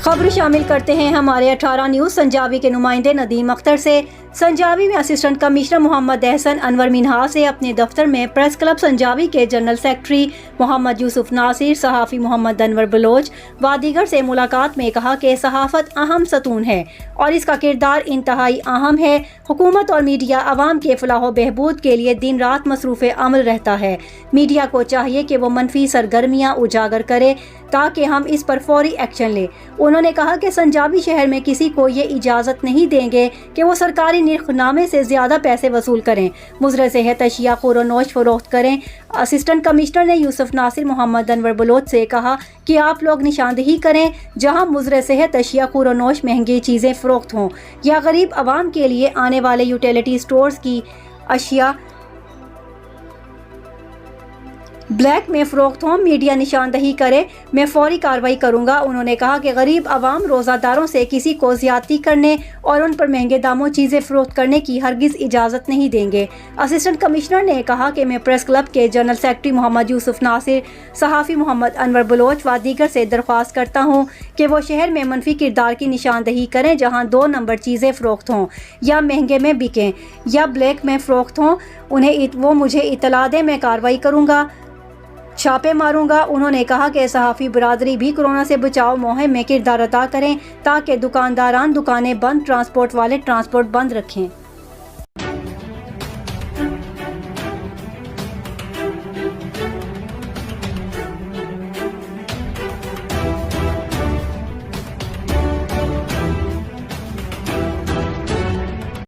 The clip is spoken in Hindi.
खबर शामिल करते हैं हमारे 18 न्यूज़ संजावी के नुमाइंदे नदीम अख्तर से। संजावी में असिस्टेंट कमिश्नर मोहम्मद एहसन अनवर मिन्हाज से अपने दफ्तर में प्रेस क्लब संजावी के जनरल सेक्रेटरी मोहम्मद यूसुफ नासिर, सहाफ़ी मोहम्मद अनवर बलोच व दीगर से मुलाकात में कहा कि सहाफ़त अहम सतून है और इसका किरदार इंतहाई अहम है। हुकूमत और मीडिया आवाम के फलाह बहबूद के लिए दिन रात मसरूफ़ अमल रहता है। मीडिया को चाहिए कि वो मनफी सरगर्मियाँ उजागर करे ताकि हम इस पर फौरी एक्शन लें। उन्होंने कहा कि संजावी शहर में किसी को ये इजाज़त नहीं देंगे कि वो सरकारी निर्खनामे से ज़्यादा पैसे वसूल करें, मुज़र सेहत अशिया खुरोनोश फरोख्त करें। असिस्टेंट कमिश्नर ने यूसुफ नासिर मोहम्मद अनवर बलोच से कहा कि आप लोग निशानदही करें जहां मुज़र सेहत अशिया खुरोनोश महंगी चीज़ें फ़रोख्त हों या गरीब आवाम के लिए आने वाले यूटिलिटी स्टोर्स की अशिया ब्लैक में फ़रोख्त हों। मीडिया निशानदही करे, मैं फौरी कार्रवाई करूंगा। उन्होंने कहा कि गरीब आवाम रोज़ादारों से किसी को ज़्यादती करने और उन पर महंगे दामों चीज़ें फ़रोख्त करने की हरगिज़ इजाज़त नहीं देंगे। असिस्टेंट कमिश्नर ने कहा कि मैं प्रेस क्लब के जनरल सेक्रेटरी मोहम्मद यूसुफ नासिर, सहाफ़ी मोहम्मद अनवर बलोच व दीगर से दरख्वास्त करता हूँ कि वो शहर में मनफी किरदार की निशानदही करें जहाँ 2 नंबर चीज़ें फ़रोख्त हों या महंगे में बिकें या ब्लैक में फ़रोख्त हों। वो मुझे इतला दें, मैं कार्रवाई करूँगा, छापे मारूंगा। उन्होंने कहा कि सहाफ़ी बरादरी भी कोरोना से बचाव मुहिम में किरदार अदा करें ताकि दुकानदारान दुकानें बंद, ट्रांसपोर्ट वाले ट्रांसपोर्ट बंद रखें।